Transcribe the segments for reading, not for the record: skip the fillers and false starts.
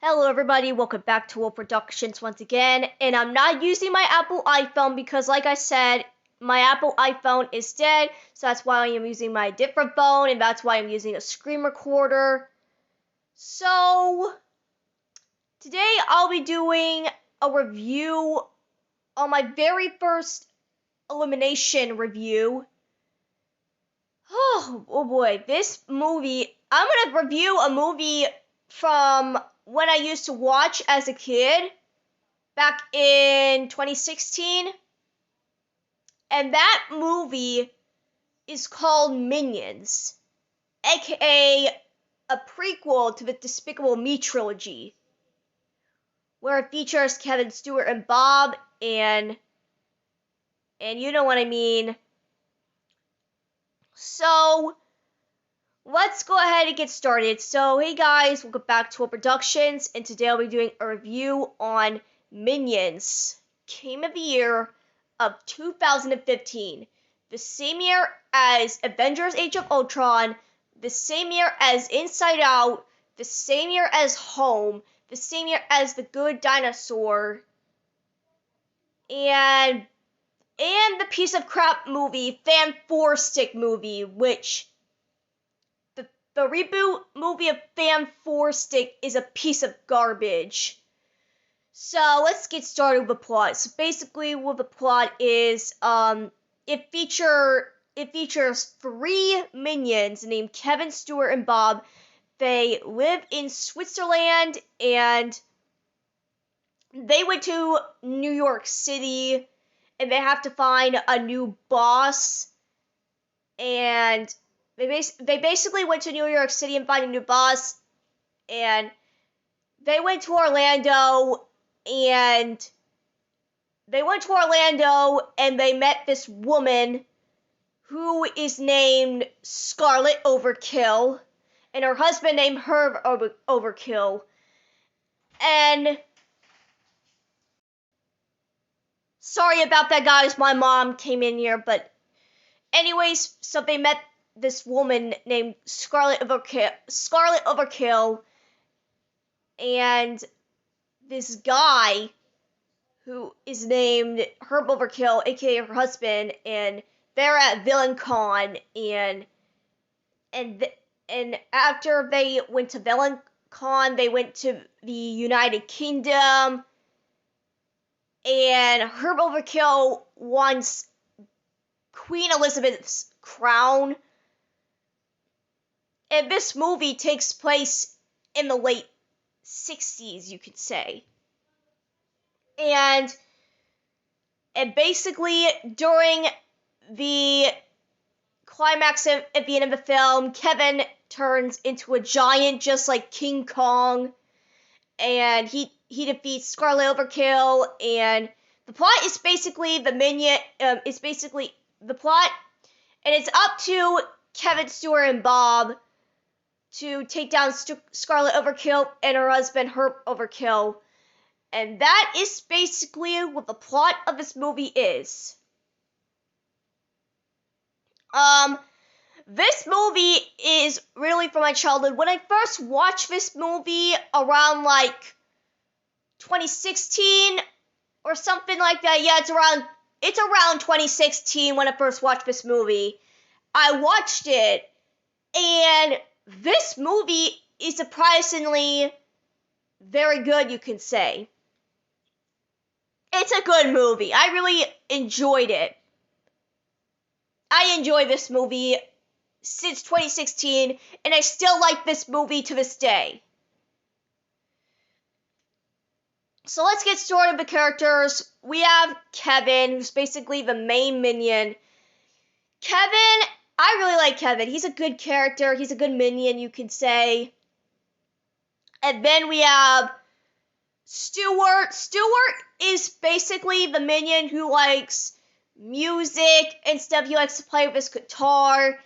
Hello everybody, welcome back to Wolf Productions once again, and I'm not using my Apple iPhone because like I said, my Apple iPhone is dead, so that's why I am using my different phone, and that's why I'm using a screen recorder. So, today I'll be doing a review on my very first Elimination review. Oh boy, this movie, I'm gonna review a movie from when I used to watch as a kid back in 2016. And that movie is called Minions, aka a prequel to the Despicable Me trilogy, where it features Kevin Stewart and Bob and you know what I mean. So, let's go ahead and get started. So, hey guys, welcome back to Wolf Productions, and today I'll be doing a review on Minions, Game of the Year of 2015. The same year as Avengers Age of Ultron, the same year as Inside Out, the same year as Home, the same year as The Good Dinosaur, and the piece of crap movie, Fan Four Stick movie, which the reboot movie of Fan Four Stick is a piece of garbage. So let's get started with the plot. So basically, what the plot is, it features three minions named Kevin Stewart and Bob. They live in Switzerland and they went to New York City and they have to find a new boss. And they basically went to New York City and find a new boss. And they went to Orlando and they met this woman who is named Scarlet Overkill, and her husband named Herb Overkill. And sorry about that, guys. My mom came in here, but anyways, so they met this woman named Scarlet Overkill, and this guy who is named Herb Overkill, aka her husband, and they're at VillainCon, and after they went to VillainCon, they went to the United Kingdom, and Herb Overkill wants Queen Elizabeth's crown. And this movie takes place in the late 60s, you could say. And basically, during the climax at the end of the film, Kevin turns into a giant just like King Kong, and he defeats Scarlet Overkill, and the plot is basically the plot, and it's up to Kevin Stewart and Bob to take down Scarlet Overkill and her husband Herb Overkill, and that is basically what the plot of this movie is. This movie is really from my childhood. When I first watched this movie around like 2016 or something like that. Yeah, it's around 2016 when I first watched this movie. I watched it, and this movie is surprisingly very good, you can say. It's a good movie. I really enjoyed it. I enjoy this movie since 2016, and I still like this movie to this day. So let's get started with the characters. We have Kevin, who's basically the main minion. Kevin, I really like Kevin. He's a good character. He's a good minion, you could say. And then we have Stewart. Stewart is basically the minion who likes music and stuff. He likes to play with his guitar.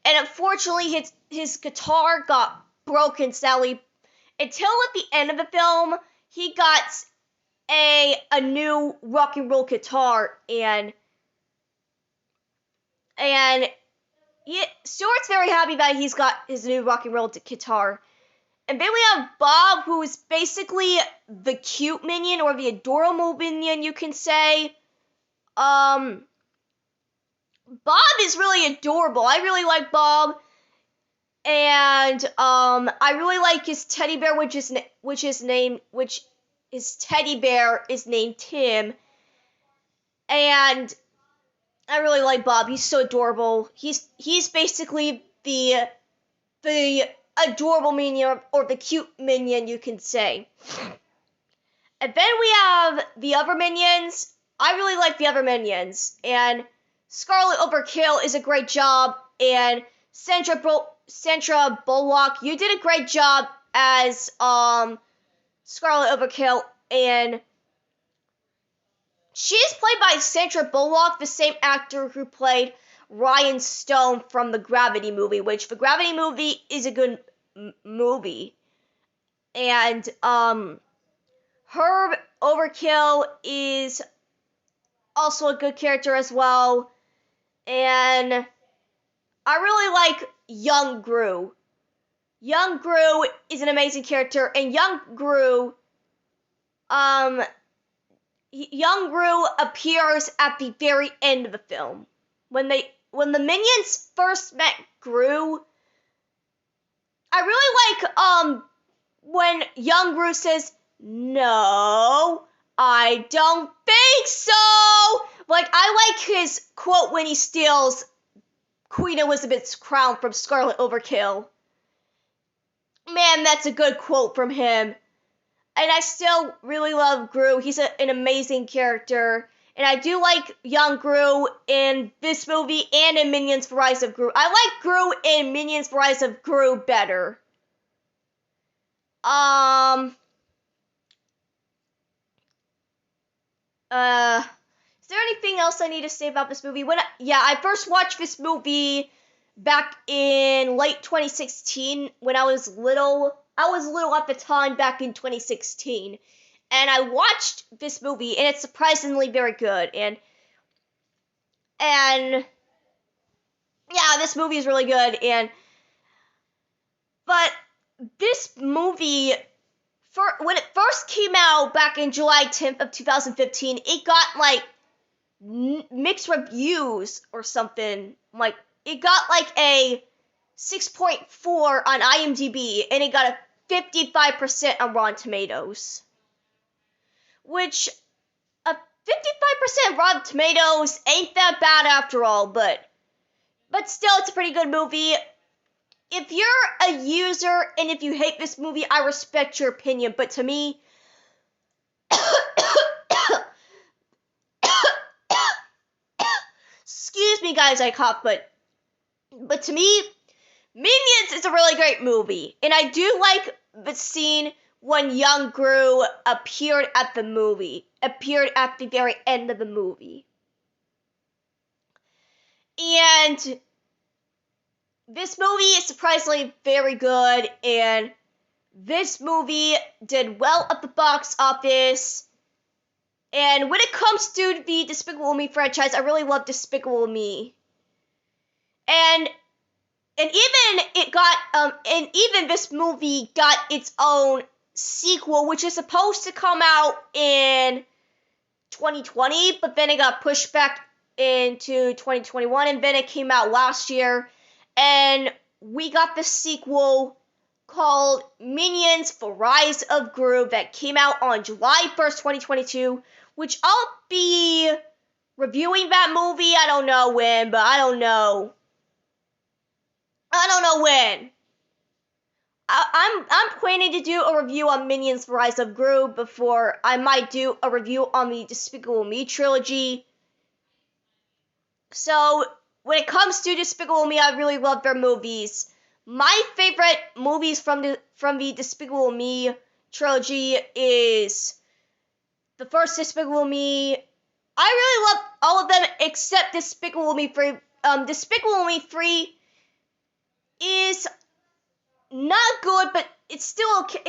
And unfortunately, his guitar got broken, sadly. Until at the end of the film, he got a new rock and roll guitar, and Stewart's very happy that he's got his new rock and roll guitar. And then we have Bob, who is basically the cute minion or the adorable minion, you can say. Bob is really adorable. I really like Bob. And I really like his teddy bear, which his teddy bear is named Tim. And I really like Bob. He's so adorable. He's basically the adorable minion or the cute minion, you can say. And then we have the other minions. I really like the other minions. And Scarlet Overkill is a great job. And Sandra Bullock, you did a great job as Scarlet Overkill. And she is played by Sandra Bullock, the same actor who played Ryan Stone from the Gravity movie, which the Gravity movie is a good movie. And Herb Overkill is also a good character as well. And I really like Young Gru. Young Gru is an amazing character, and Young Gru appears at the very end of the film. When the minions first met Gru, I really like when Young Gru says, "No, I don't think so." Like, I like his quote when he steals Queen Elizabeth's crown from Scarlet Overkill. Man, that's a good quote from him. And I still really love Gru. He's an amazing character. And I do like Young Gru in this movie and in Minions: The Rise of Gru. I like Gru in Minions: The Rise of Gru better. Is there anything else I need to say about this movie? I first watched this movie back in late 2016 when I was little. I was little at the time back in 2016. And I watched this movie, and it's surprisingly very good. And yeah, this movie is really good. But this movie, when it first came out back in July 10th of 2015, it got like mixed reviews or something. Like, it got like a 6.4 on IMDb, and it got a 55% on Rotten Tomatoes. Which, a 55% Rotten Tomatoes ain't that bad after all, but still, it's a pretty good movie. If you're a user and if you hate this movie, I respect your opinion, but to me, excuse me guys, I coughed, but to me, Minions is a really great movie, and I do like the scene when Young Gru appeared at the very end of the movie. And this movie is surprisingly very good, and this movie did well at the box office. And when it comes to the Despicable Me franchise, I really love Despicable Me. And even this movie got its own sequel, which is supposed to come out in 2020, but then it got pushed back into 2021, and then it came out last year, and we got the sequel called Minions: The Rise of Gru that came out on July 1st, 2022, which I'll be reviewing that movie. I don't know when, but I don't know when. I'm planning to do a review on Minions: The Rise of Gru before I might do a review on the Despicable Me trilogy. So, when it comes to Despicable Me, I really love their movies. My favorite movies from the Despicable Me trilogy is the first Despicable Me. I really love all of them except Despicable Me 3. Despicable Me 3 is not good, but it's still okay.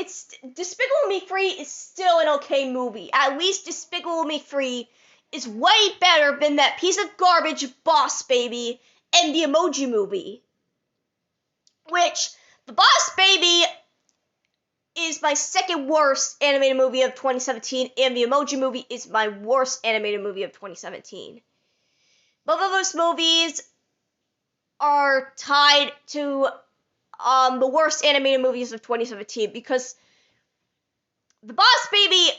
Despicable Me 3 is still an okay movie. At least Despicable Me 3 is way better than that piece of garbage Boss Baby and the Emoji Movie. Which, the Boss Baby is my second worst animated movie of 2017, and The Emoji Movie is my worst animated movie of 2017. Both of those movies are tied to the worst animated movies of 2017 because The Boss Baby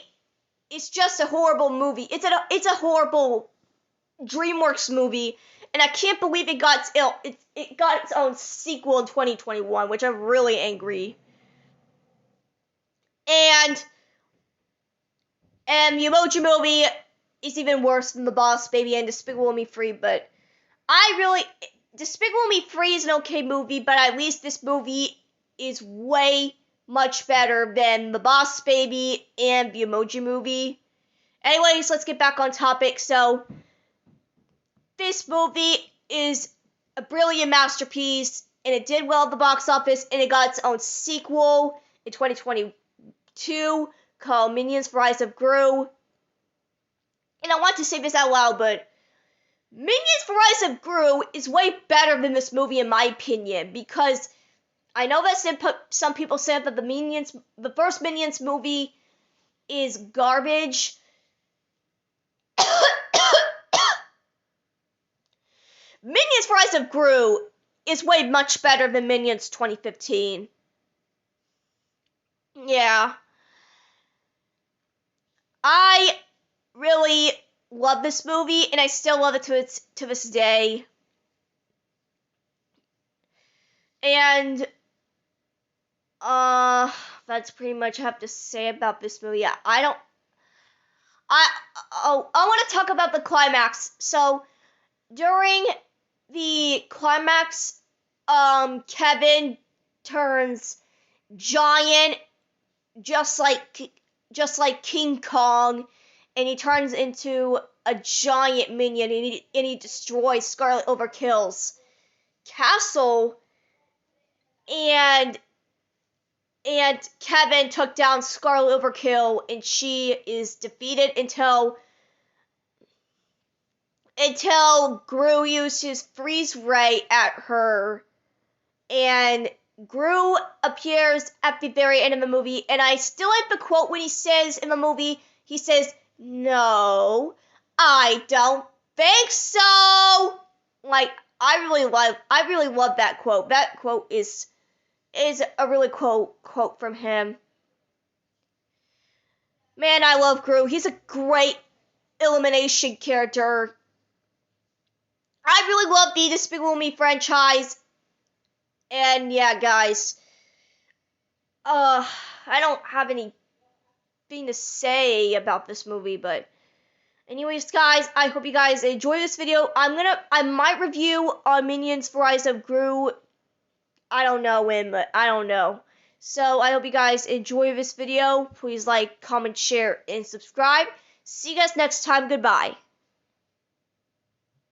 is just a horrible movie. It's a horrible DreamWorks movie, and I can't believe it got its own sequel in 2021, which I'm really angry. And the Emoji Movie is even worse than The Boss Baby and Despicable Me 3, but Despicable Me 3 is an okay movie, but at least this movie is way much better than The Boss Baby and The Emoji Movie. Anyways, let's get back on topic. So, this movie is a brilliant masterpiece, and it did well at the box office, and it got its own sequel in 2022 called Minions: Rise of Gru. And I want to say this out loud, but Minions: Rise of Gru is way better than this movie in my opinion, because I know that some people said that the first Minions movie is garbage. Minions: Rise of Gru is way much better than Minions 2015. Yeah. I really love this movie, and I still love it to this day. And that's pretty much I have to say about this movie. I want to talk about the climax. So during the climax, Kevin turns giant, just like King Kong, and he turns into a giant minion, and he destroys Scarlet Overkill's castle, and Kevin took down Scarlet Overkill, and she is defeated until Gru used his freeze ray at her, and Gru appears at the very end of the movie, and I still like the quote when he says in the movie, he says, "No, I don't think so." Like, I really love that quote. That quote is a really cool quote from him. Man, I love Gru. He's a great elimination character. I really love the Despicable Me franchise. And yeah, guys. I don't have anything to say about this movie, but anyways, guys, I hope you guys enjoy this video. I might review Minions: Rise of Gru. I don't know when, but I don't know. So I hope you guys enjoy this video. Please like, comment, share, and subscribe. See you guys next time. Goodbye.